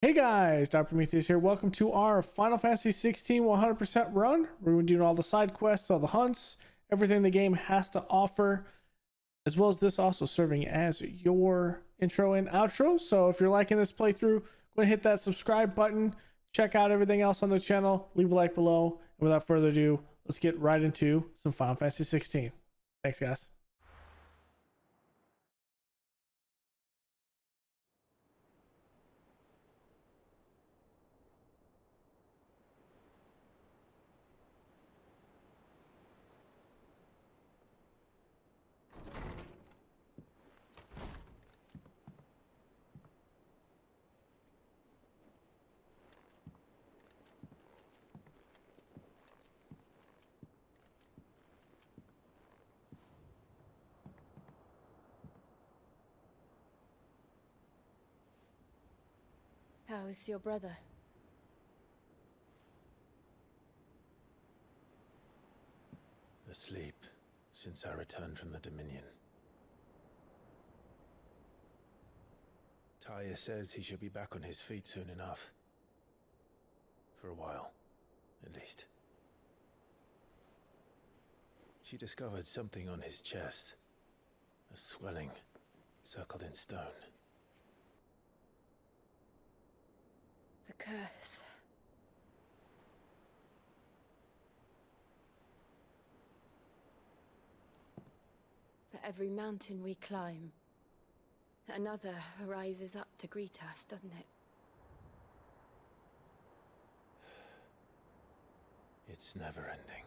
Hey guys, Dr. Prometheus here. Welcome to our Final Fantasy 16 100% run. We're going to do all the side quests, all the hunts, everything the game has to offer, as well as this also serving as your intro and outro. So if you're liking this playthrough, go ahead and hit that subscribe button. Check out everything else on the channel. Leave a like below. And without further ado, let's get right into some Final Fantasy 16. Thanks, guys. How is your brother? Asleep since I returned from the Dominion. Taya says he should be back on his feet soon enough. For a while, at least. She discovered something on his chest. A swelling, circled in stone. The curse. For every mountain we climb, another rises up to greet us, doesn't it? It's never ending.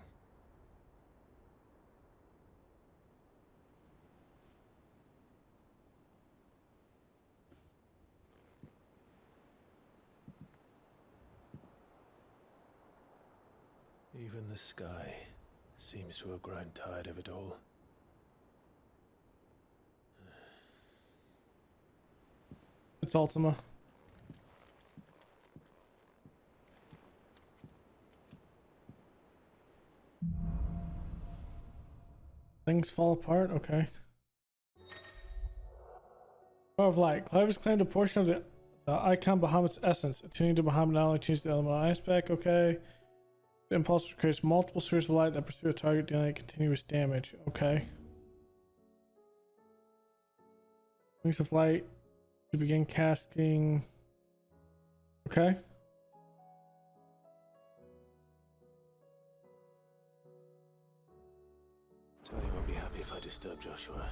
Even the sky seems to have grown tired of it all. It's Ultima. Things fall apart. Okay. Power of Light. Clive claimed a portion of the icon Bahamut's essence. Attuning to Bahamut not only changes the elemental aspect. Okay. The impulse creates multiple spheres of light that pursue a target, dealing continuous damage. Okay. Wings of Light to begin casting. Okay. Taya won't be happy if I disturb Joshua.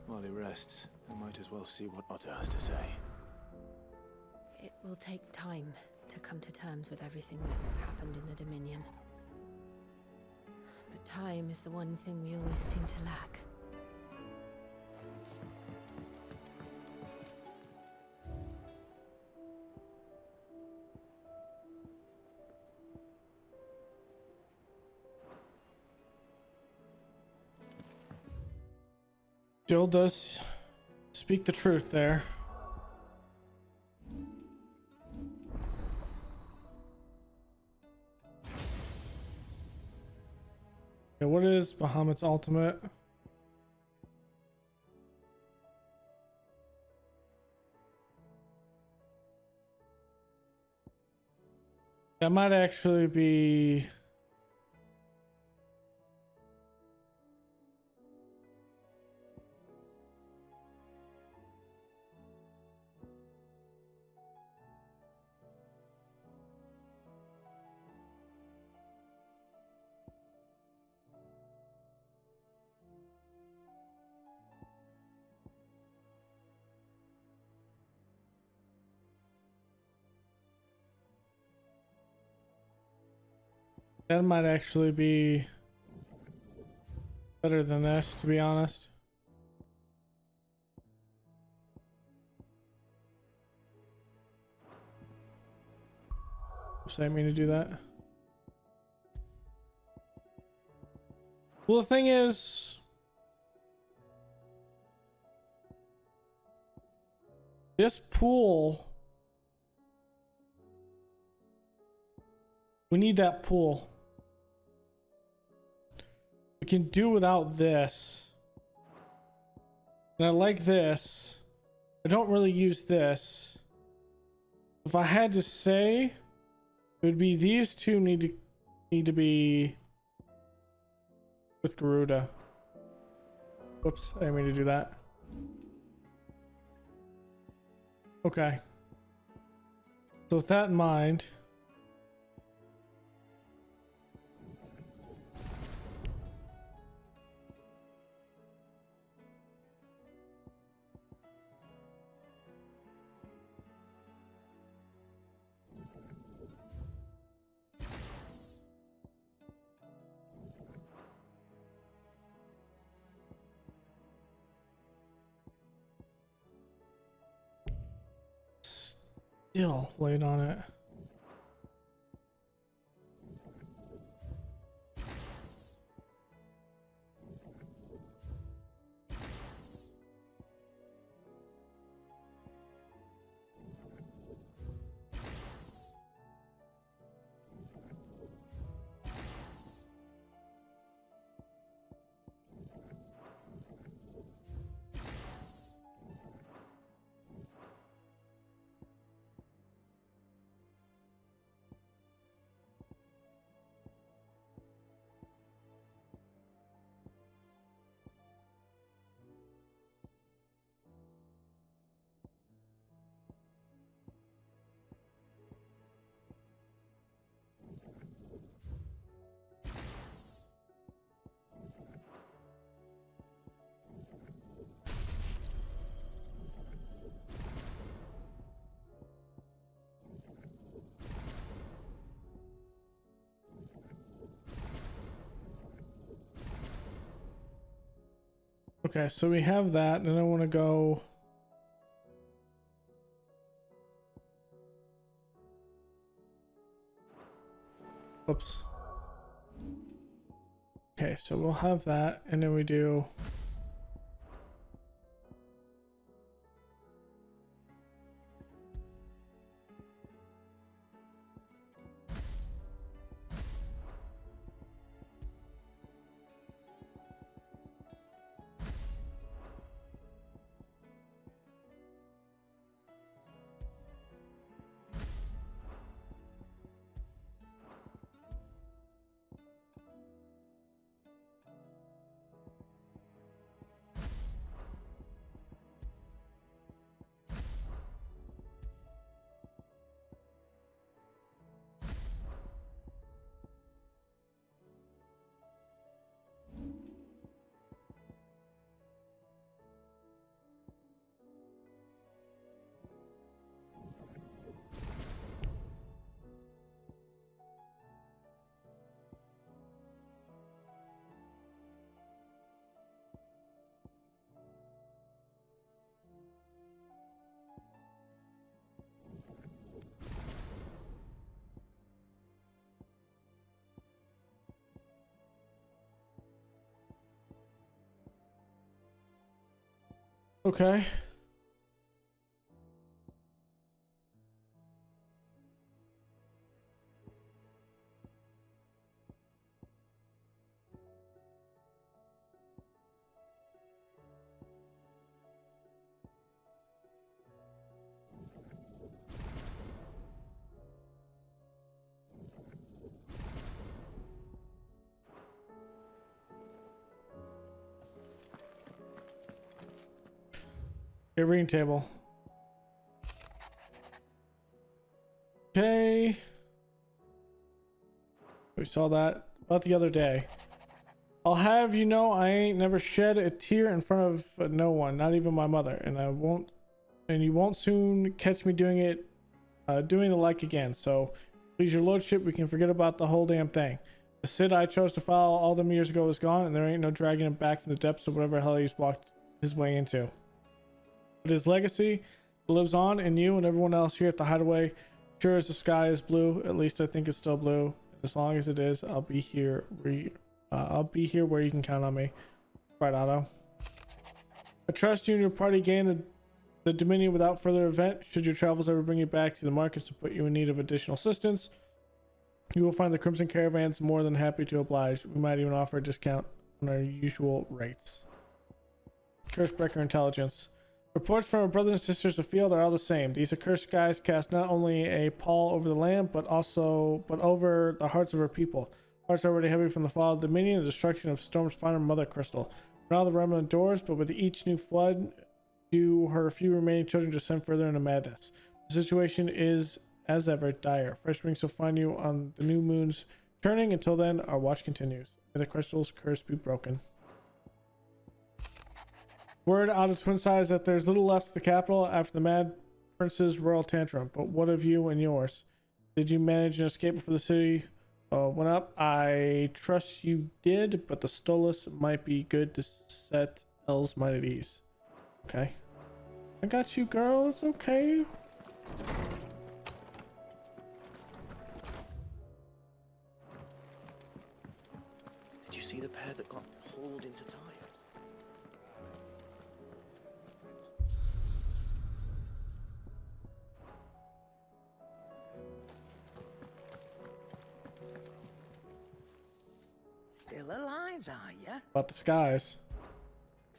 While he rests, I might as well see what Otto has to say. It will take time to come to terms with everything that happened in the Dominion. But time is the one thing we always seem to lack. Jill does speak the truth there. Okay, what is Bahamut's ultimate? That might actually be... That might actually be better than this, to be honest. Oops, I didn't mean to do that. Well, the thing is, this pool, we need that pool. We can do without this. And I like this. I don't really use this. If I had to say, it would be these two need to be with Garuda. Whoops, I didn't mean to do that. Okay. So with that in mind, still late on it. Okay, so we have that, and I want to go. Oops. Okay, so we'll have that, and then we do. Okay. Okay, reading table. Okay. We saw that about the other day. I'll have you know I ain't never shed a tear in front of no one, not even my mother, and you won't soon catch me doing the like again. So, please your lordship, we can forget about the whole damn thing. The Cid I chose to follow all them years ago is gone, and there ain't no dragging him back from the depths of whatever hell he's walked his way into. But his legacy lives on in you and everyone else here at the Hideaway. Sure as the sky is blue, at least I think it's still blue. As long as it is, I'll be here where you can count on me. Right, Otto. I trust you and your party gain the Dominion without further event. Should your travels ever bring you back to the markets to put you in need of additional assistance, you will find the Crimson Caravans more than happy to oblige. We might even offer a discount on our usual rates. Cursebreaker Intelligence. Reports from our brothers and sisters afield are all the same. These accursed skies cast not only a pall over the land, but over the hearts of her people. Hearts already heavy from the fall of Dominion and destruction of Storm's final mother crystal. Now the realm endures, but with each new flood, do her few remaining children descend further into madness. The situation is, as ever, dire. Fresh wings will find you on the new moon's turning. Until then, our watch continues. May the crystal's curse be broken. Word out of Twin Sides that there's little left of the capital after the Mad Prince's royal tantrum. But what of you and yours? Did you manage an escape before the city went up? I trust you did, but the Stolas might be good to set El's mind at ease. Okay. I got you, girl. It's okay. Did you see the pair that got hauled into Tyres? Still alive, are ya? About the skies.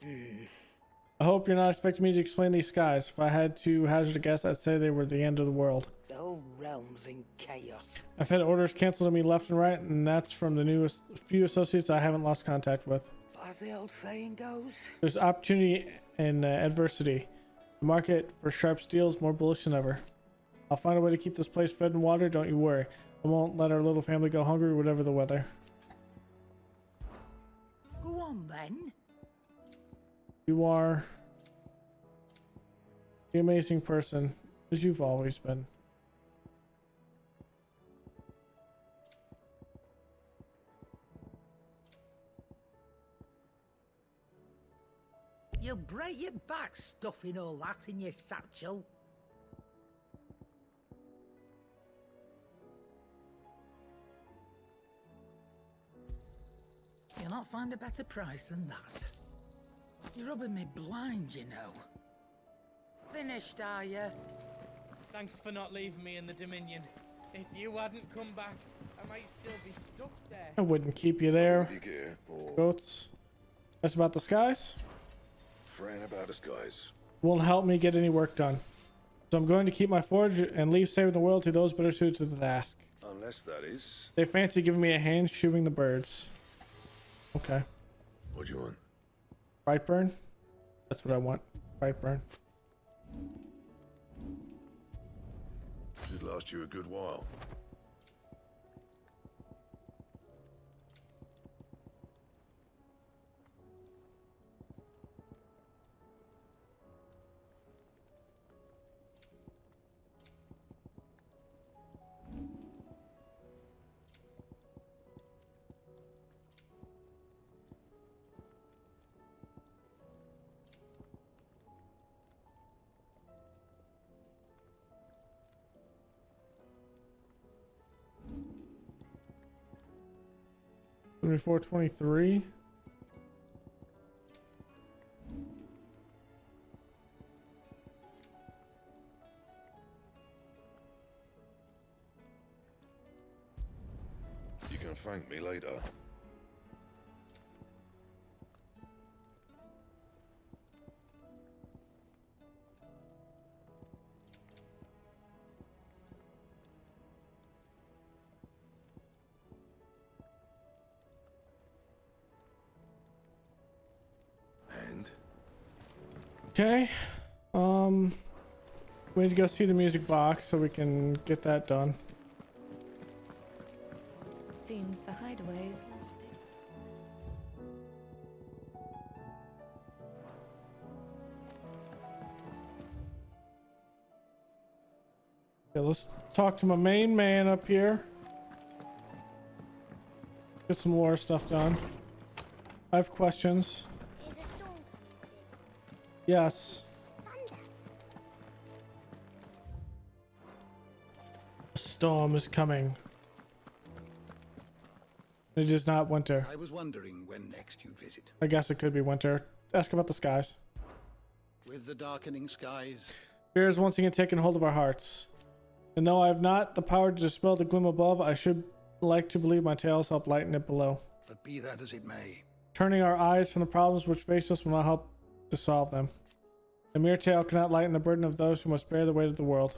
I hope you're not expecting me to explain these skies. If I had to hazard a guess, I'd say they were the end of the world. The whole realm's in chaos. I've had orders canceled on me left and right, and that's from the newest few associates I haven't lost contact with. But as the old saying goes, There's opportunity in adversity. The market for sharp steel is more bullish than ever. I'll find a way to keep this place fed and watered, don't you worry. I won't let our little family go hungry, whatever the weather. go on then. You are the amazing person, as you've always been. You'll break your back stuffing all that in your satchel. You'll not find a better price than that. You're rubbing me blind, you know. Finished, are you? Thanks for not leaving me in the Dominion. If you hadn't come back, I might still be stuck there. I wouldn't keep you there. With your gear or Goats. That's about the skies. fretting about the skies. Won't help me get any work done. So I'm going to keep my forge and leave saving the world to those better suited to the task. Unless that is. They fancy giving me a hand shooting the birds. Okay. What do you want? Brightburn? That's what I want. Brightburn. Should last you a good while. Twenty-four, 23. You can thank me later. And Okay. We need to go see the music box so we can get that done. Seems the hideaway has lost its... Okay, let's talk to my main man up here. Get some lore stuff done. I have questions. Is a storm coming soon? Yes. Thunder. A storm is coming. It is not winter. I was wondering when next you'd visit. I guess it could be winter. Ask about the skies. With the darkening skies, Fear has once again taken hold of our hearts. And though I have not the power to dispel the gloom above, I should like to believe my tales help lighten it below. but be that as it may, Turning our eyes from the problems which face us will not help to solve them. The mere tale cannot lighten the burden of those who must bear the weight of the world.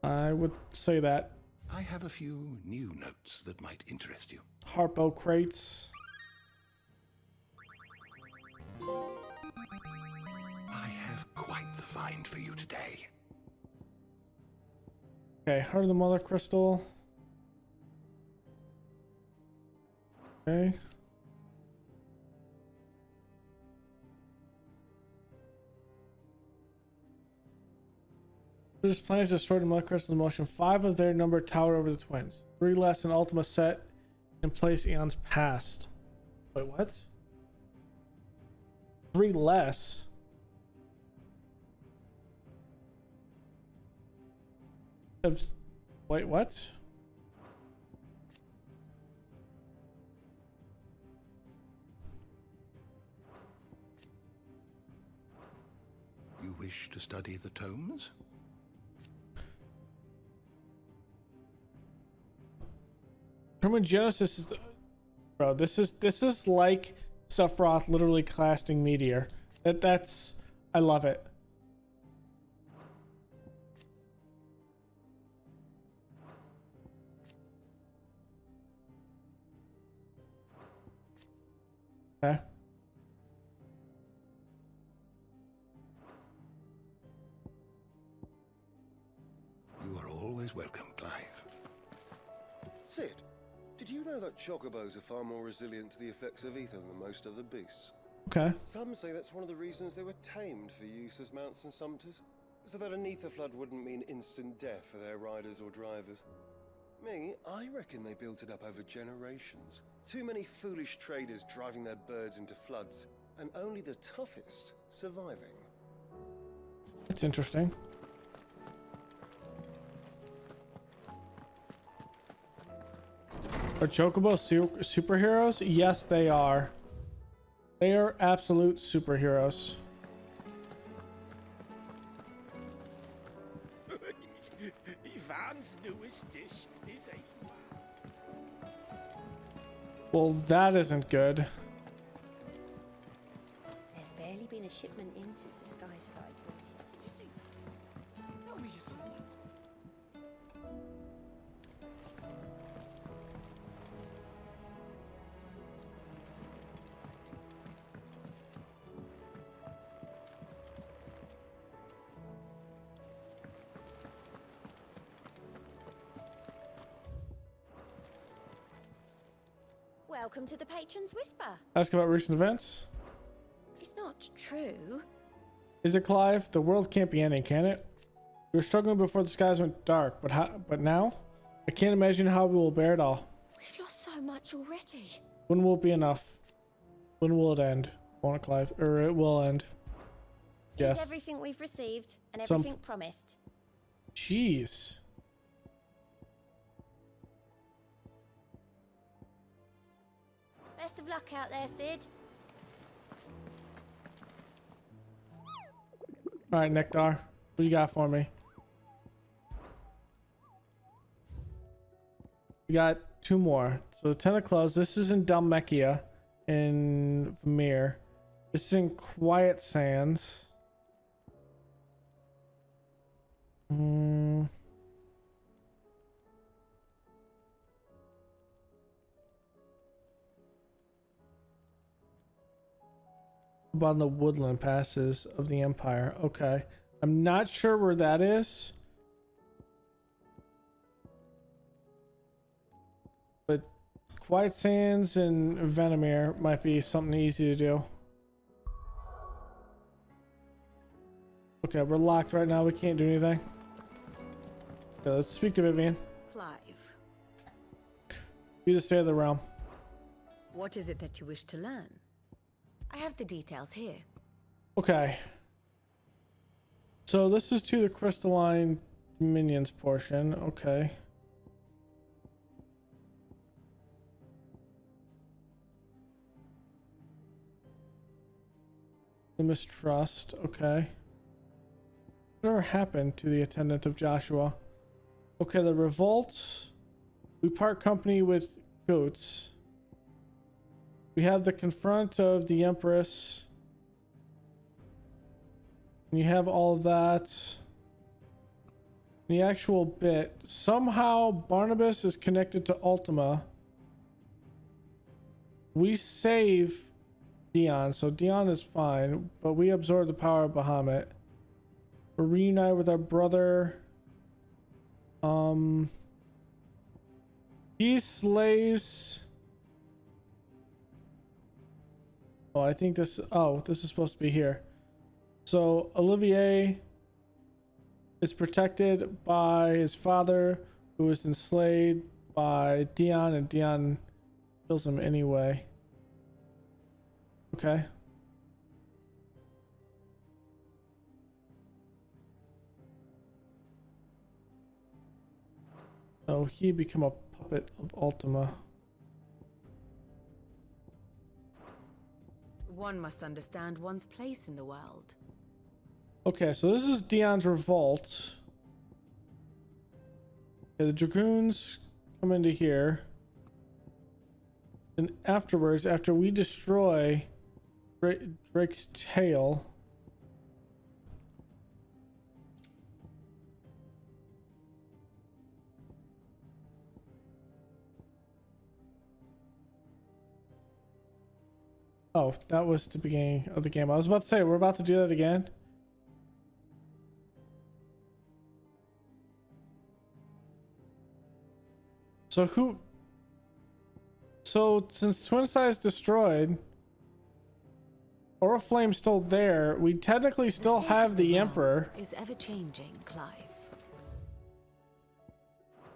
I would say that. I have a few new notes that might interest you. Harpo crates. I have quite the find for you today. Okay, Heart of the Mother Crystal. Okay. This planet destroyed the Mother Crystal in motion. 5 of their number tower over the twins. 3 less than Ultima set in place eons past. Wait, what? 3 less? Wait, what? You wish to study the tomes? Truman Genesis is, bro. This is like Sephiroth literally casting Meteor. That's I love it. Okay. You are always welcome, Clive. Sid, did you know that chocobos are far more resilient to the effects of ether than most other beasts? Okay. Some say that's one of the reasons they were tamed for use as mounts and sumpters, so that an ether flood wouldn't mean instant death for their riders or drivers. Me, I reckon they built it up over generations. Too many foolish traders driving their birds into floods, and only the toughest surviving. That's interesting. Are Chocobo superheroes? Yes, they are. They are absolute superheroes. Ivan's newest dish is a... Well, that isn't good. There's barely been a shipment in since the sky started burning. Did you see that? Tell me you saw that. Welcome to the Patron's Whisper. Ask about recent events. It's not true. Is it, Clive? The world can't be ending, can it? We were struggling before the skies went dark, but now? I can't imagine how we will bear it all. We've lost so much already. When will it be enough? When will it end? Won't it, Clive? Or it will end. Yes. Here's everything we've received and Some- everything promised. Jeez. Best of luck out there, Sid. Alright, Nektar. What do you got for me? We got 2 more. So the Ten of Clubs. This is in Dalmekia in Vamir. This is in Quiet Sands. About the woodland passes of the Empire. Okay. I'm not sure where that is. But Quiet Sands and Venomir might be something easy to do. Okay, we're locked right now. We can't do anything. Okay, let's speak to Vivian. Clive, Be the state of the realm. what is it that you wish to learn? I have the details here. Okay. So this is to the crystalline minions portion. Okay. The mistrust. Okay. Whatever happened to the attendant of Joshua? Okay, the revolts. We part company with goats. We have the confront of the Empress. You have all of that. The actual bit. Somehow Barnabas is connected to Ultima. We save Dion, so Dion is fine, but we absorb the power of Bahamut. We're reunited with our brother. He slays. Oh, I think this. Oh, this is supposed to be here. So Olivier is protected by his father, who was enslaved by Dion, and Dion kills him anyway. Okay. So he become a puppet of Ultima. One must understand one's place in the world. Okay, so this is Dion's revolt. Okay, the Dragoons come into here. And afterwards, after we destroy Drake's tail, oh, that was the beginning of the game. I was about to say, we're about to do that again. So since Twinside is destroyed, Oriflame's still there, we technically still have the Emperor. Is ever changing, Clive.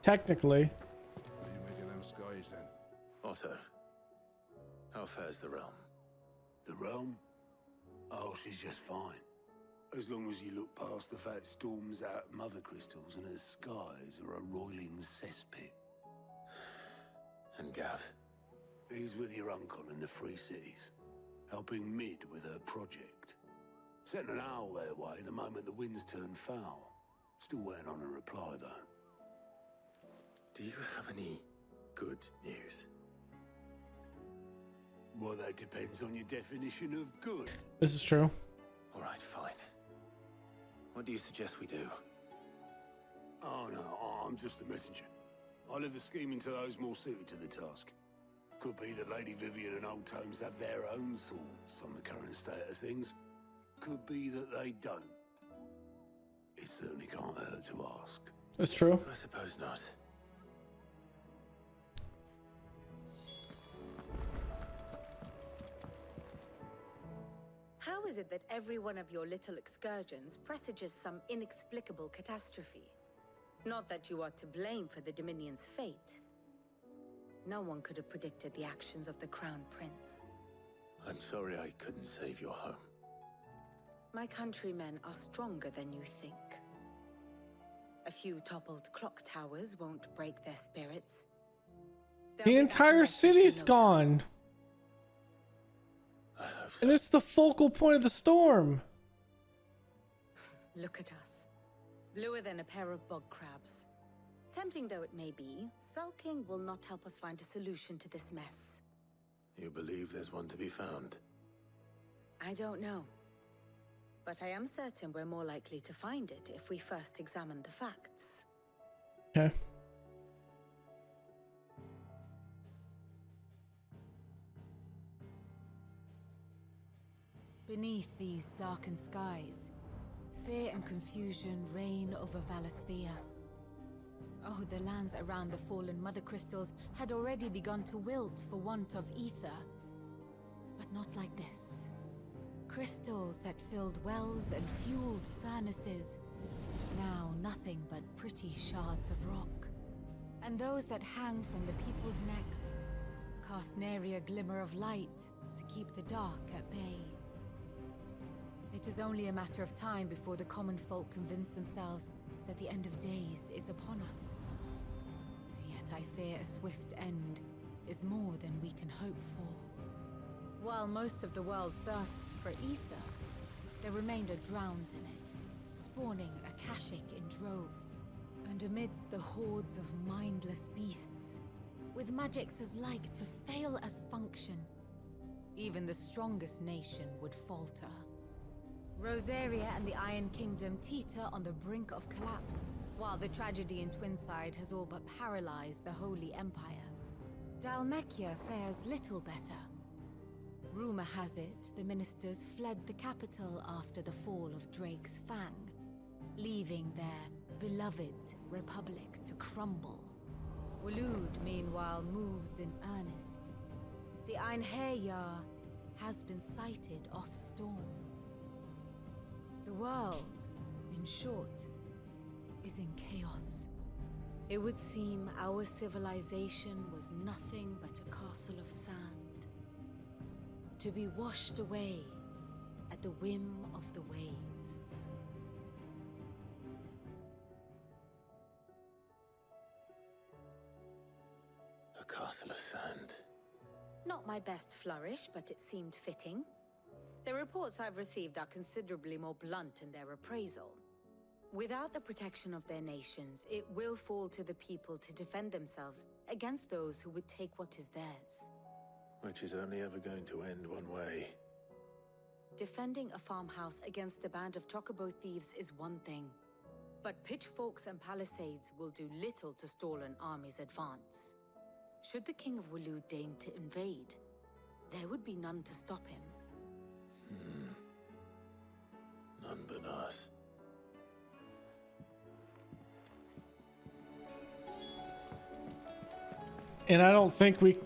Technically. What do you make of them skies then? Otto, how fares the realm? The realm? Oh, she's just fine. As long as you look past the fat storms out mother crystals and her skies are a roiling cesspit. And Gav? He's with your uncle in the Free Cities, helping Mid with her project. Sent an owl their way the moment the winds turned foul. Still waiting on a reply, though. Do you have any good news? Well, that depends on your definition of good. This is true. All right, fine. What do you suggest we do? Oh, no, I'm just the messenger. I leave the scheming to those more suited to the task. Could be that Lady Vivian and Old Tomes have their own thoughts on the current state of things. Could be that they don't. It certainly can't hurt to ask. That's true. I suppose not. How is it that every one of your little excursions presages some inexplicable catastrophe? Not that you are to blame for the Dominion's fate. No one could have predicted the actions of the Crown Prince. I'm sorry I couldn't save your home. My countrymen are stronger than you think. A few toppled clock towers won't break their spirits. The entire city's gone. I hope so. And it's the focal point of the storm. Look at us. Bluer than a pair of bog crabs. Tempting though it may be, sulking will not help us find a solution to this mess. You believe there's one to be found? I don't know. But I am certain we're more likely to find it if we first examine the facts. Okay. Beneath these darkened skies, fear and confusion reign over Valisthea. Oh, the lands around the fallen mother crystals had already begun to wilt for want of ether. But not like this. Crystals that filled wells and fueled furnaces. Now nothing but pretty shards of rock. And those that hang from the people's necks cast nary a glimmer of light to keep the dark at bay. It is only a matter of time before the common folk convince themselves that the end of days is upon us. Yet I fear a swift end is more than we can hope for. While most of the world thirsts for ether, the remainder drowns in it, spawning Akashic in droves. And amidst the hordes of mindless beasts, with magics as like to fail as function, even the strongest nation would falter. Rosaria and the Iron Kingdom teeter on the brink of collapse, while the tragedy in Twinside has all but paralyzed the Holy Empire. Dhalmekia fares little better. Rumor has it the ministers fled the capital after the fall of Drake's Fang, leaving their beloved republic to crumble. Waloed, meanwhile, moves in earnest. The Einherjar has been sighted off-storm. The world, in short, is in chaos. It would seem our civilization was nothing but a castle of sand, to be washed away at the whim of the waves. A castle of sand. Not my best flourish, but it seemed fitting. The reports I've received are considerably more blunt in their appraisal. Without the protection of their nations, it will fall to the people to defend themselves against those who would take what is theirs. Which is only ever going to end one way. Defending a farmhouse against a band of chocobo thieves is one thing, but pitchforks and palisades will do little to stall an army's advance. Should the King of Waloed deign to invade, there would be none to stop him. None but us. And I don't think we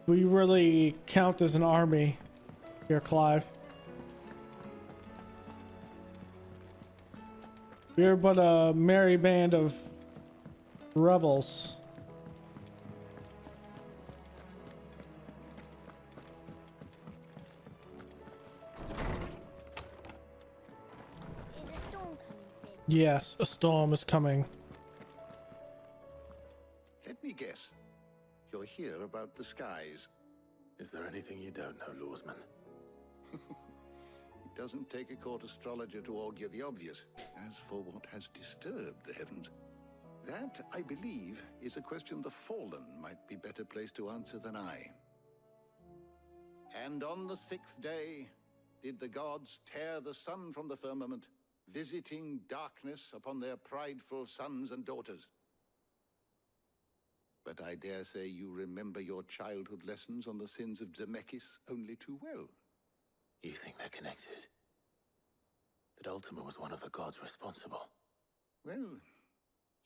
really count as an army here, Clive. We're but a merry band of rebels. Is a storm coming, Sid? Yes, a storm is coming. Let me guess. You're here about the skies. Is there anything you don't know, Lawsman? It doesn't take a court astrologer to augur the obvious. As for what has disturbed the heavens, that, I believe, is a question the Fallen might be better placed to answer than I. And on the 6th day did the gods tear the sun from the firmament, visiting darkness upon their prideful sons and daughters. But I dare say you remember your childhood lessons on the sins of Zemeckis only too well. You think they're connected? That Ultima was one of the gods responsible? Well,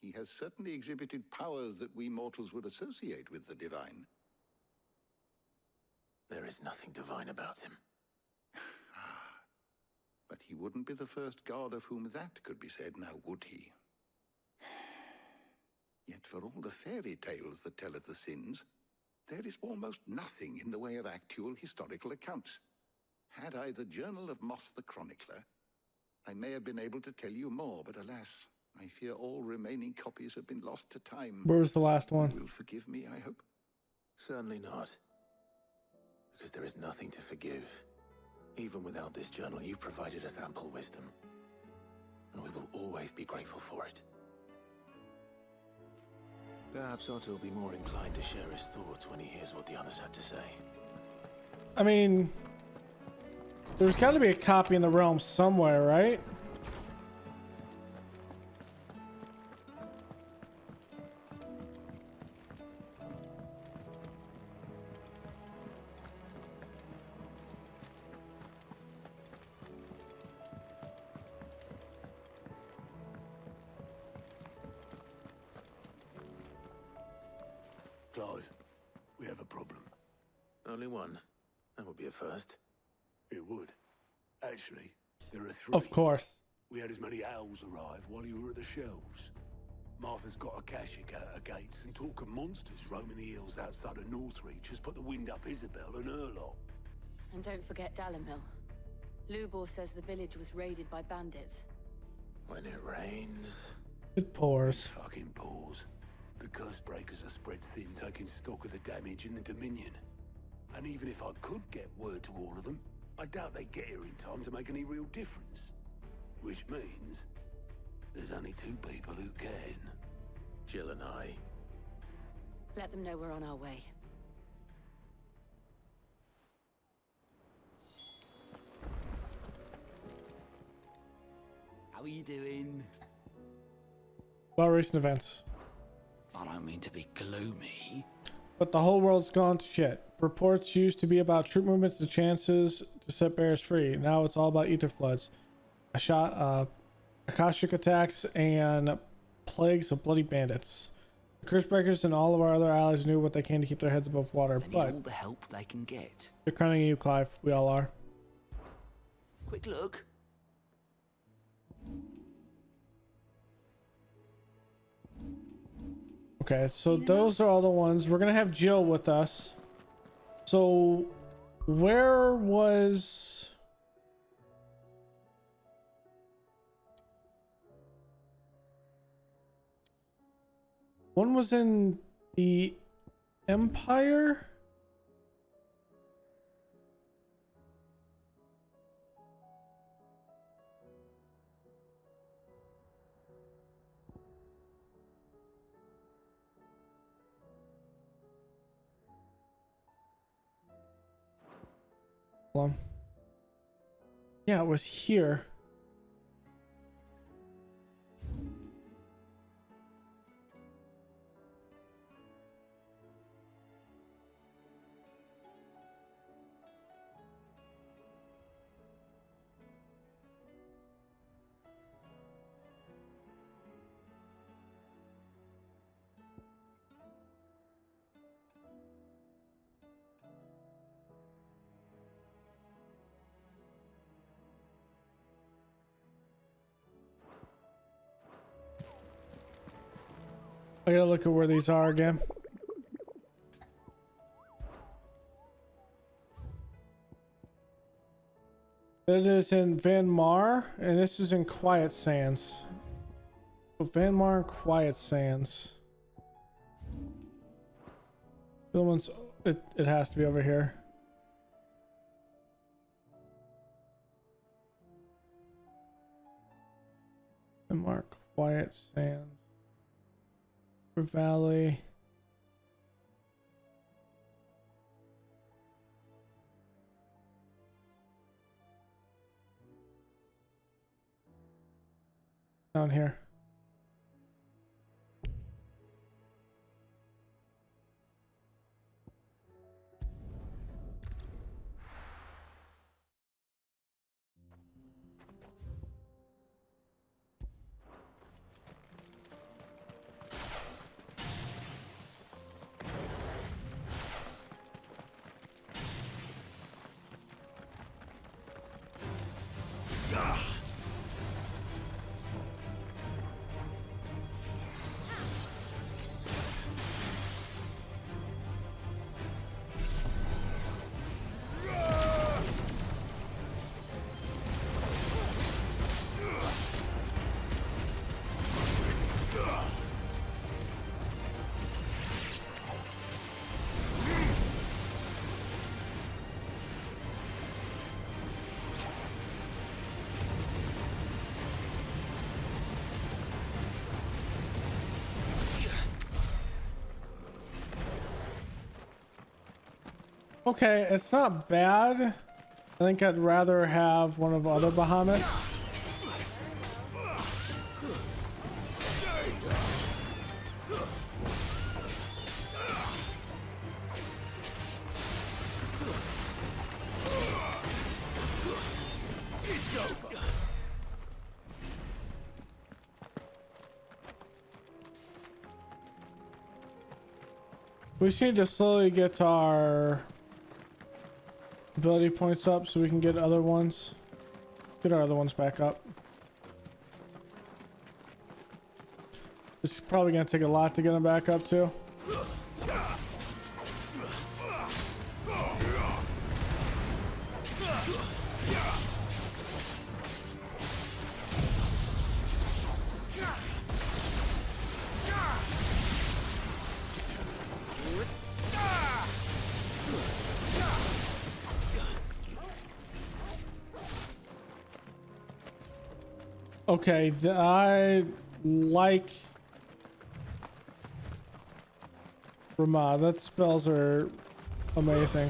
he has certainly exhibited powers that we mortals would associate with the divine. There is nothing divine about him. But he wouldn't be the first god of whom that could be said, now would he? Yet for all the fairy tales that tell of the sins, there is almost nothing in the way of actual historical accounts. Had I the Journal of Moss the Chronicler, I may have been able to tell you more, but alas, I fear all remaining copies have been lost to time. Where was the last one? You will forgive me, I hope. Certainly not. Because there is nothing to forgive. Even without this journal, you've provided us ample wisdom. And we will always be grateful for it. Perhaps Otto will be more inclined to share his thoughts when he hears what the others had to say. I mean, there's got to be a copy in the realm somewhere, right? Clive, we have a problem. Only one. That would be a first. It would. Actually, there are 3. Of course. We had as many owls arrive while you were at the shelves. Martha's got a Kashik at her gates, and talk of monsters roaming the hills outside of Northreach has put the wind up Isabel and her lot. And don't forget Dalimil. Lubor says the village was raided by bandits. When it rains... It pours. Fucking pours. The curse breakers are spread thin, taking stock of the damage in the Dominion. And even if I could get word to all of them, I doubt they'd get here in time to make any real difference. Which means there's only 2 people who can. Jill and I. Let them know we're on our way. How are you doing? About recent events. I don't mean to be gloomy. But the whole world's gone to shit. Reports used to be about troop movements and chances to set bears free. Now it's all about ether floods, Akashic attacks, and plagues of bloody bandits. The curse breakers and all of our other allies knew what they can to keep their heads above water, They need but all the help they can get. they're counting on you, Clive. We all are. Quick look. Okay, so those are all the ones. We're gonna have Jill with us. So, where was... One was in the Empire? Hold on. Yeah, it was here. I gotta look at where these are again. That is in Van Mar, and this is in Quiet Sands. So Van Mar and Quiet Sands. The other one's, it has to be over here. Van Mar, Quiet Sands. Valley. Down here. Okay, it's not bad. I think I'd rather have one of the other Bahamut. It's over. We just need to slowly get our ability points up so we can get other ones. Get our other ones back up. This is probably gonna take a lot to get them back up too. Okay, I like Ramah. That spells are amazing.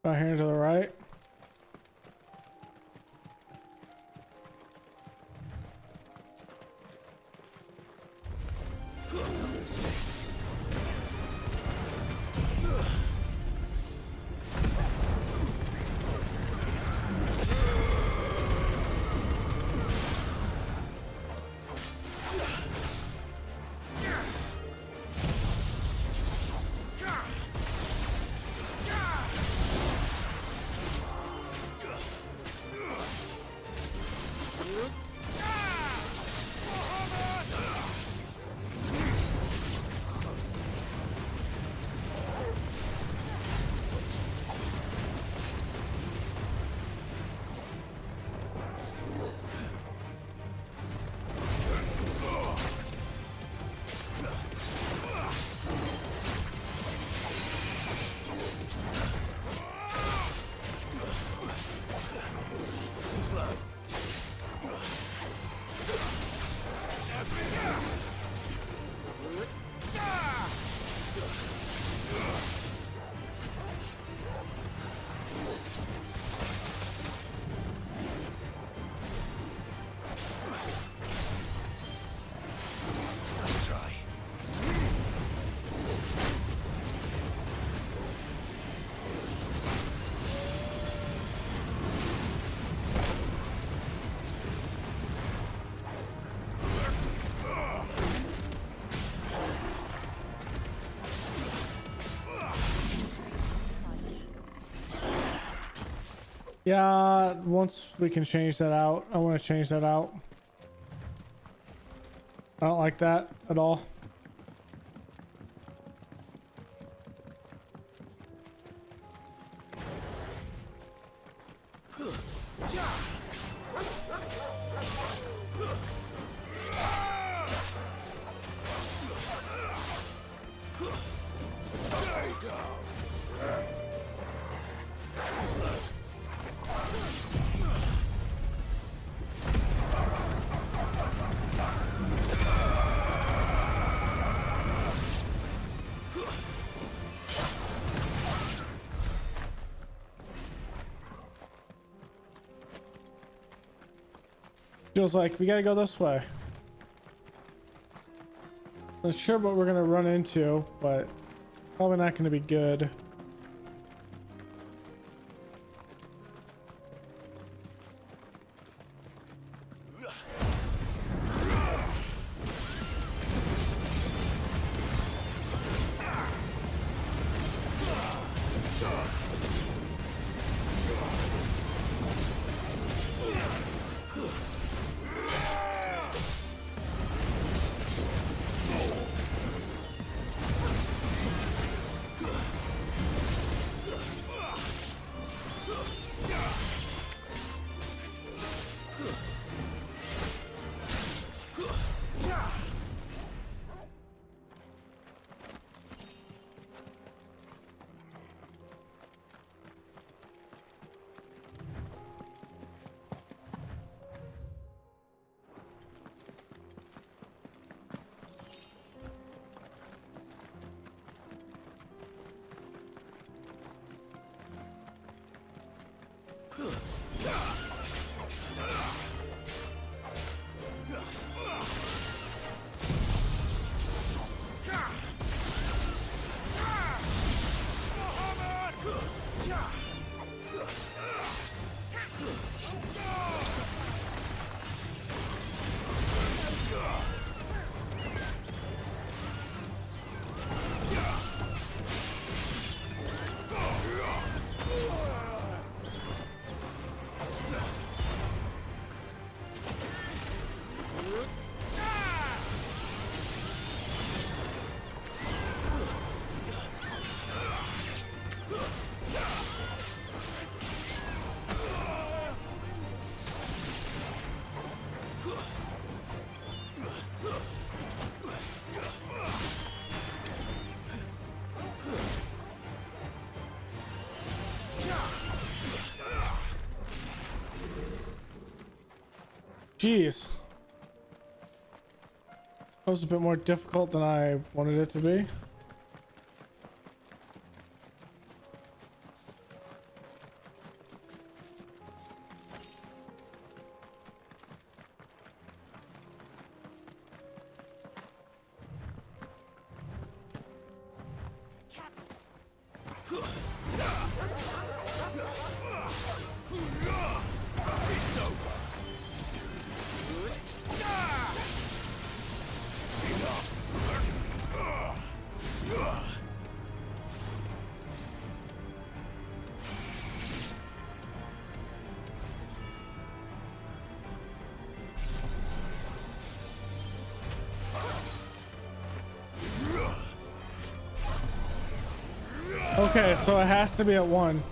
Right here to the right. Yeah, once we can change that out, I want to change that out. I don't like that at all. Feels like we gotta go this way. Not sure what we're gonna run into, but probably not gonna be good. Jeez. That was a bit more difficult than I wanted it to be. Okay, so it has to be at 1.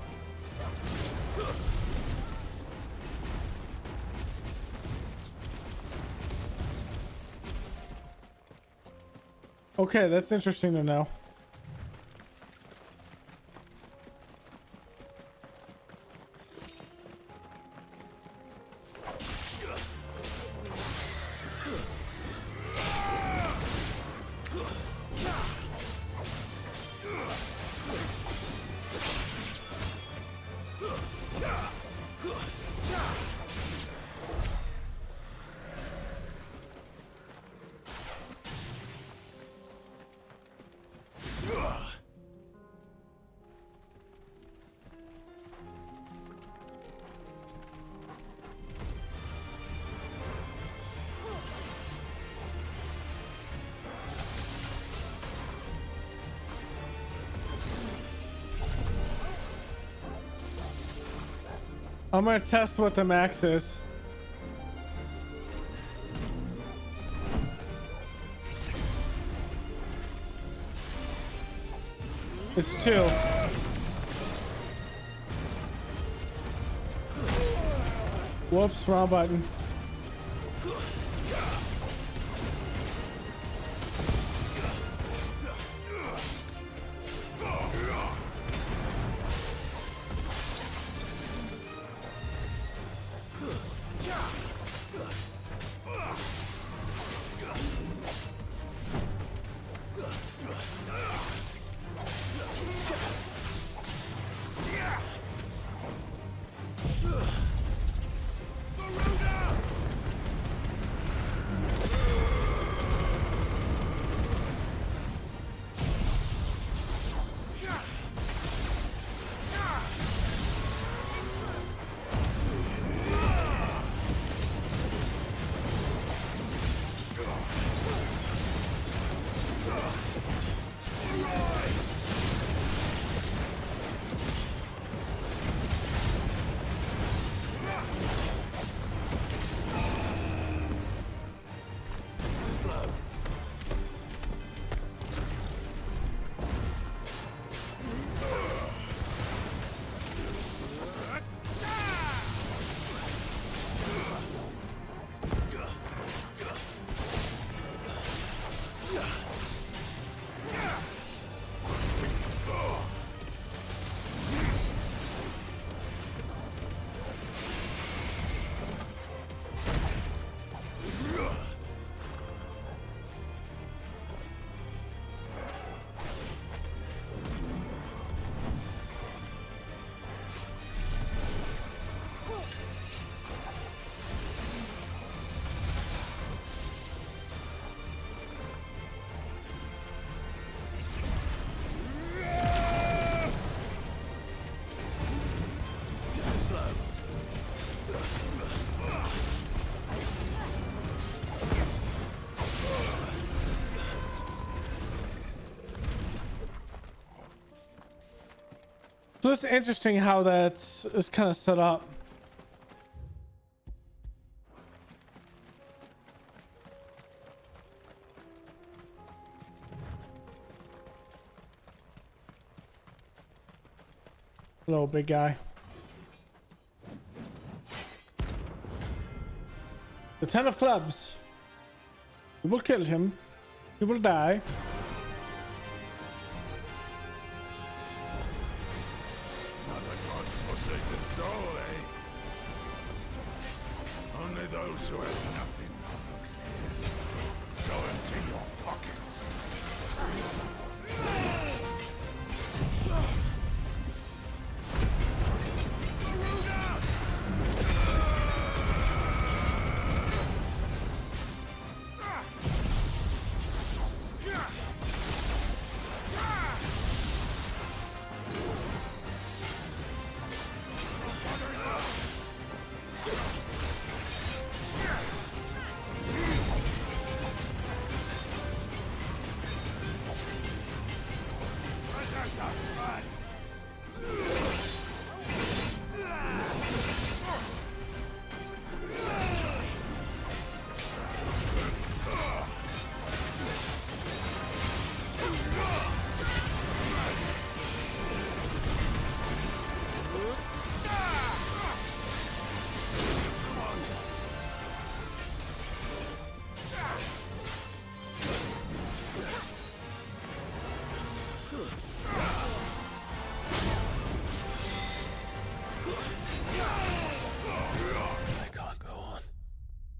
Okay, that's interesting to know. I'm gonna test what the max is. It's 2. Whoops, wrong button. So it's interesting how that's is kind of set up. Hello, big guy. The 10 of clubs. You will kill him. You will die. Forsaken soul, eh? Only those who have nothing. Go into your pockets.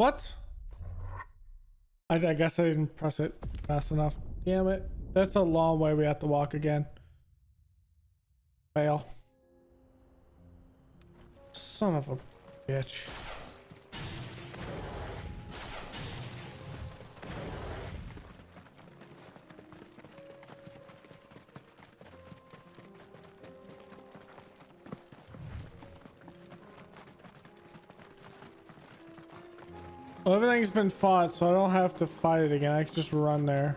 What? I guess I didn't press it fast enough. Damn it. That's a long way we have to walk again. Fail. Son of a bitch. Well, everything's been fought, so I don't have to fight it again. I can just run there.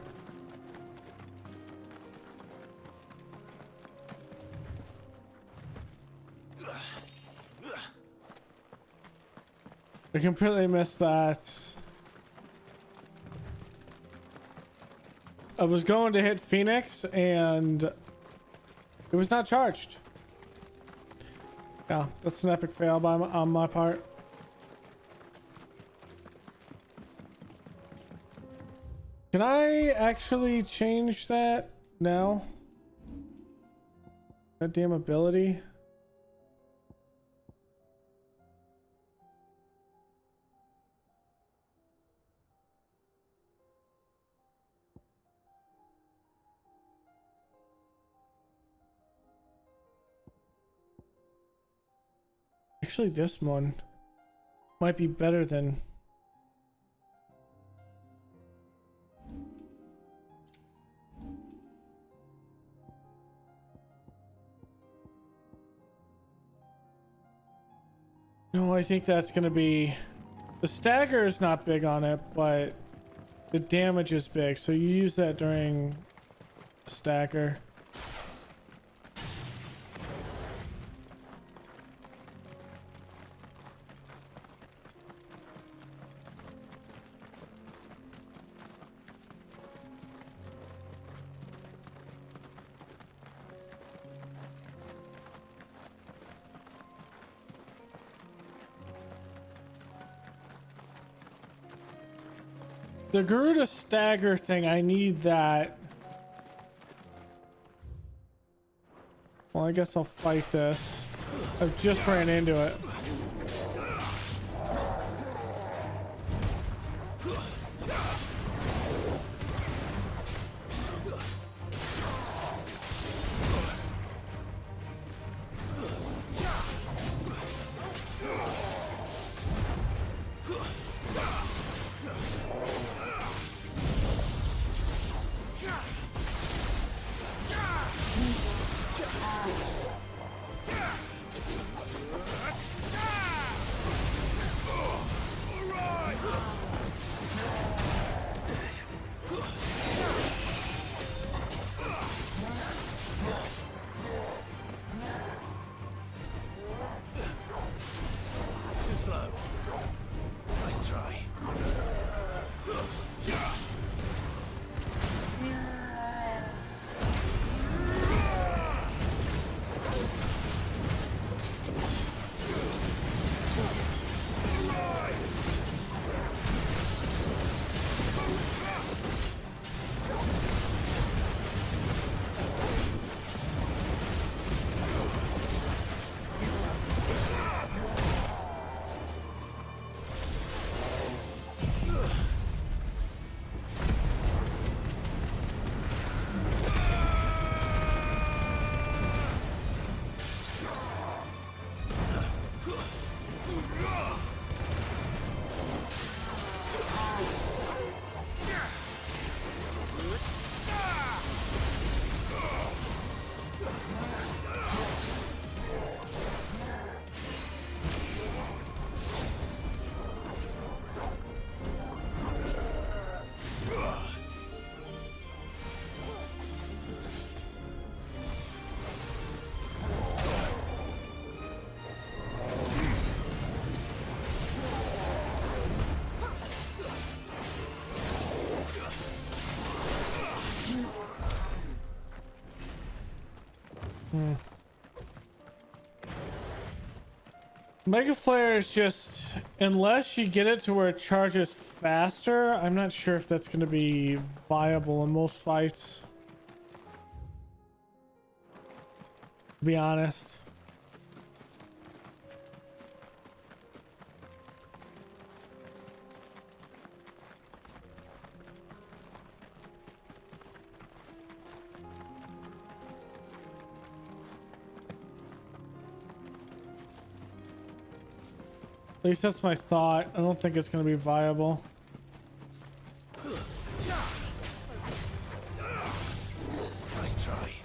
I completely missed that. I was going to hit Phoenix and it was not charged. Yeah, that's an epic fail on my part. Can I actually change that now? That damn ability. Actually, this one might be better than... No, I think that's gonna be... The stagger is not big on it, but the damage is big. So you use that during stagger. The Garuda stagger thing, I need that. Well, I guess I'll fight this. I've just ran into it. Mega Flare is just, unless you get it to where it charges faster, I'm not sure if that's going to be viable in most fights. To be honest. least that's my thought. I don't think it's going to be viable. Nice try.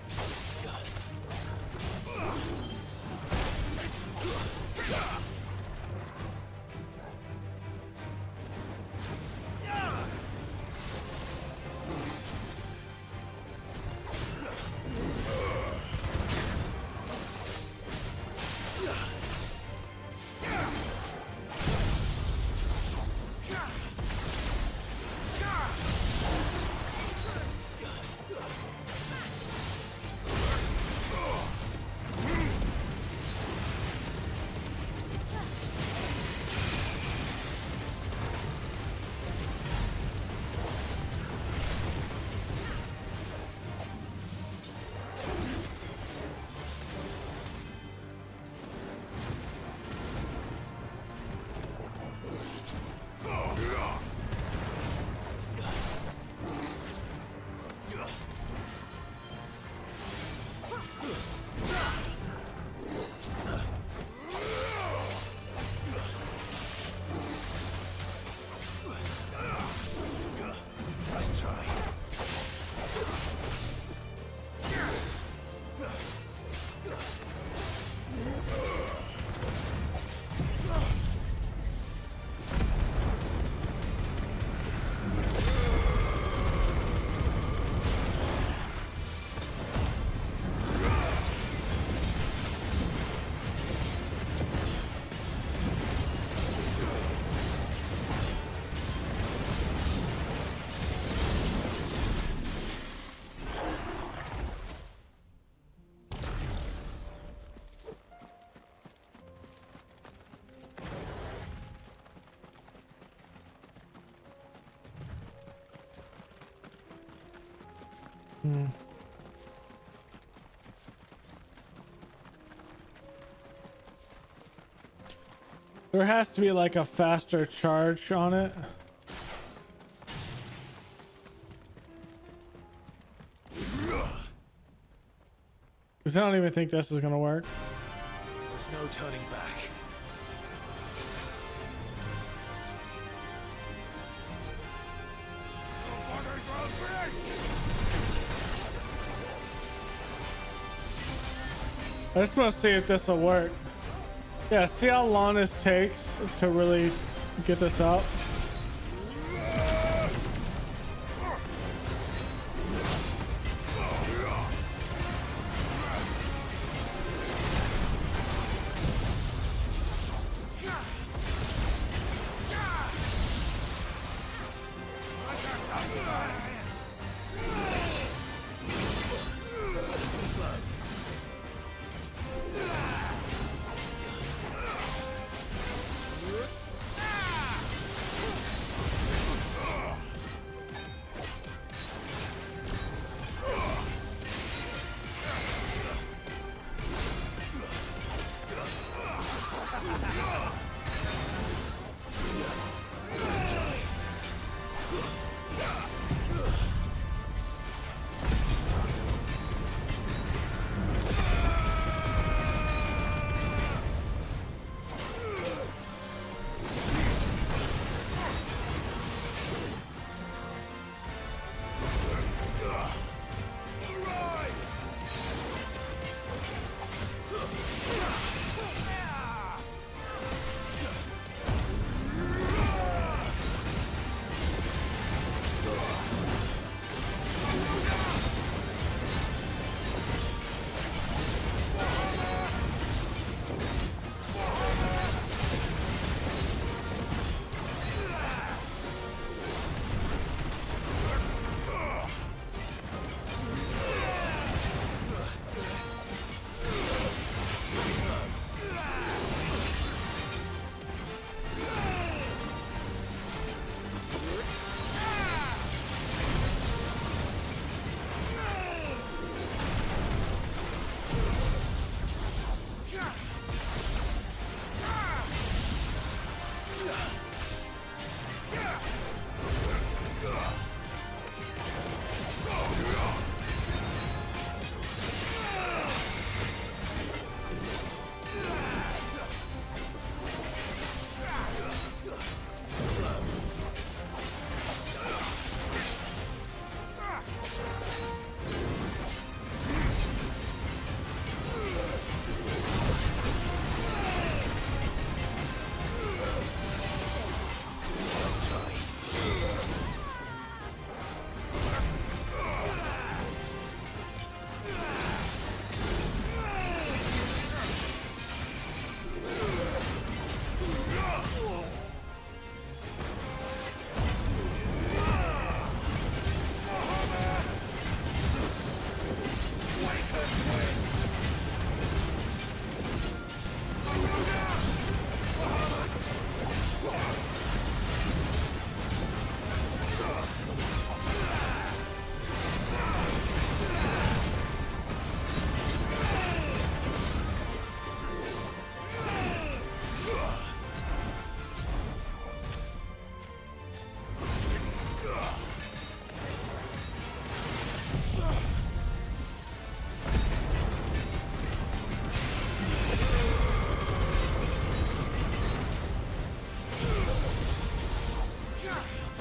There has to be like a faster charge on it. Because I don't even think this is gonna work. There's no turning back. I just want to see if this will work. Yeah, see how long this takes to really get this up.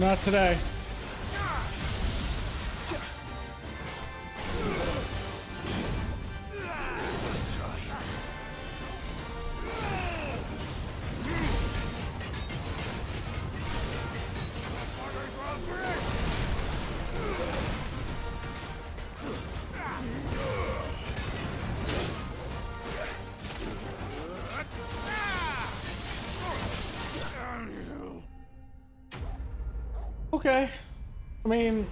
Not today. Okay. I mean,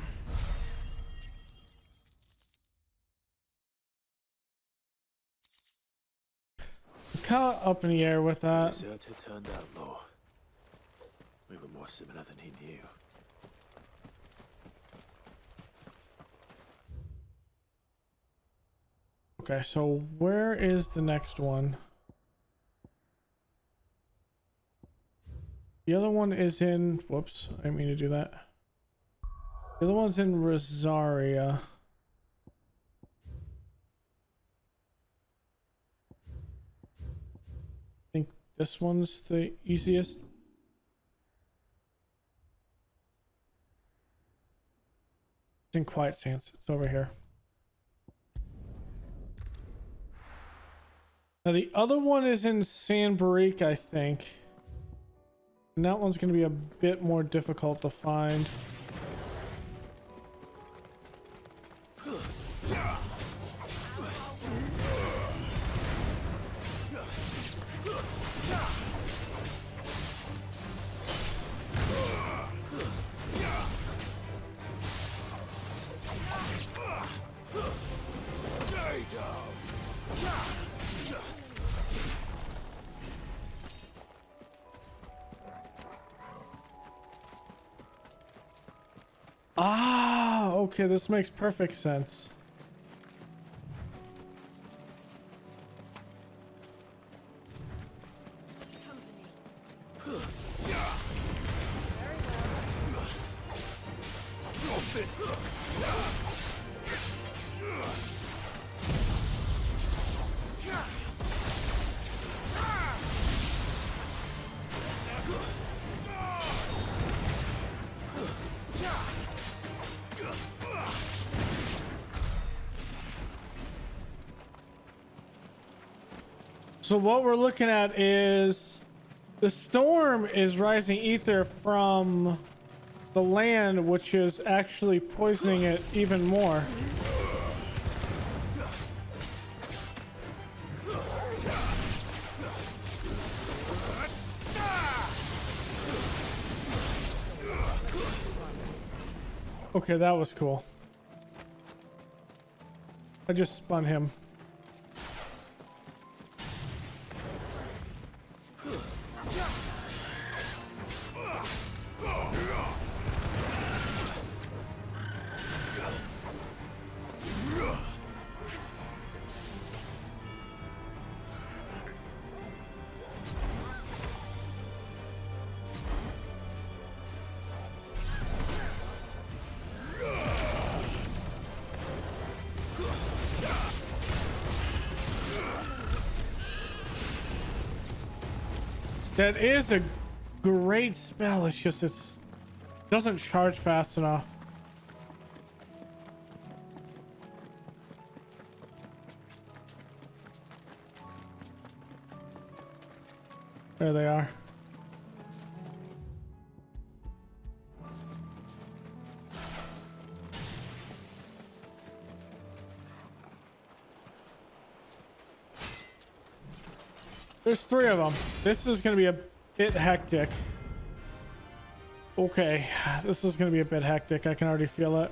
kind of up in the air with that. Deserter turned outlaw. We were more similar than he knew. Okay, so where is the next one? The other one is in... Whoops, I didn't mean to do that. The other one's in Rosaria. I think this one's the easiest. It's in Quiet Sands. It's over here. Now the other one is in San Barrique, I think. And that one's going to be a bit more difficult to find. Ah, okay, this makes perfect sense. So what we're looking at is the storm is rising ether from the land, which is actually poisoning it even more. Okay, that was cool. I just spun him. That is a great spell. It's just it doesn't charge fast enough. There they are. There's 3 of them. This is going to be a bit hectic. Okay, this is going to be a bit hectic. I can already feel it.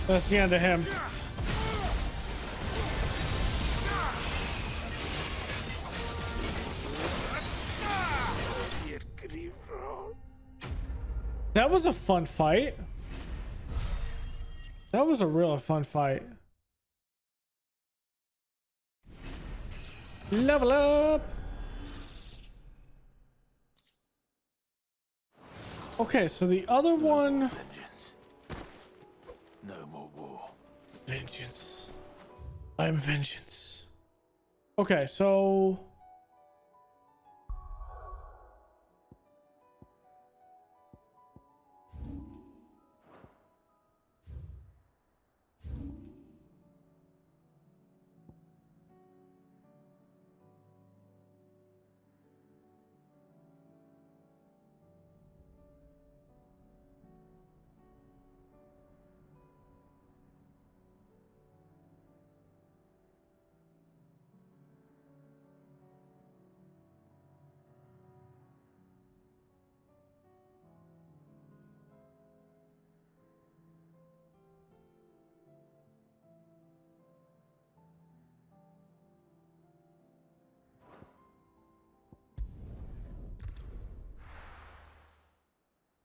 That's the end of him. That was a fun fight. That was a real fun fight. Level up. Okay, so the other one. Vengeance. No more war. Vengeance. I'm vengeance. Okay, so.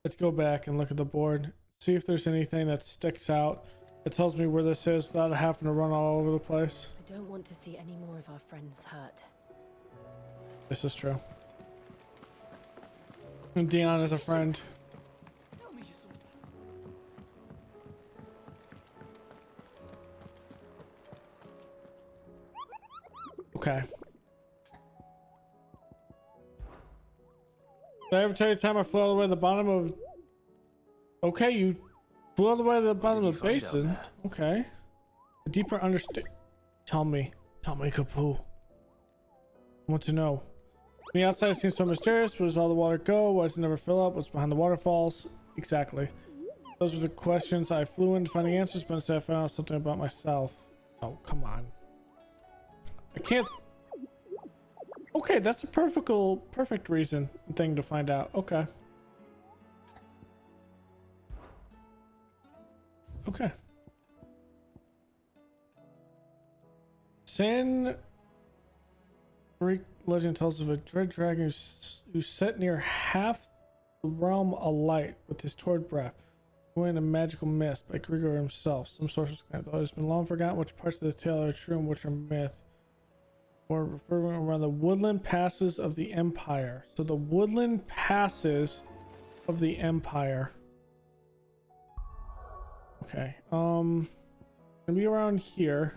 Let's go back and look at the board. See if there's anything that sticks out. It tells me where this is without having to run all over the place. I don't want to see any more of our friends hurt. This is true. And Dion is a friend. Okay. Did I ever tell you the time I flew all the way to the bottom of... Okay, you flew all the way to the bottom of the basin. Okay. A deeper understand... Tell me. Tell me, Kapoo. I want to know. The outside seems so mysterious. Where does all the water go? Why does it never fill up? What's behind the waterfalls? Exactly. Those were the questions I flew in to find the answers, but instead I found out something about myself. Oh, come on. I can't... Okay, that's a perfect reason thing to find out. Okay. Okay. San Greek legend tells of a dread dragon who set near half the realm alight with his torrid breath, in a magical mist by Grigor himself. Some sources claim that it has been long forgotten which parts of the tale are true and which are myth. Or referring around the woodland passes of the Empire. So the woodland passes of the Empire. Okay. Gonna be around here.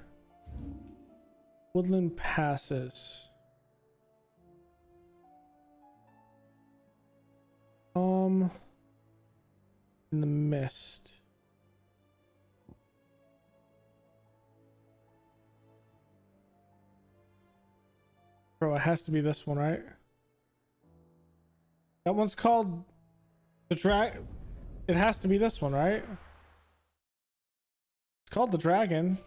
Woodland passes. In the mist. Bro, it has to be this one, right? That one's called the It has to be this one, right? It's called the Dragon.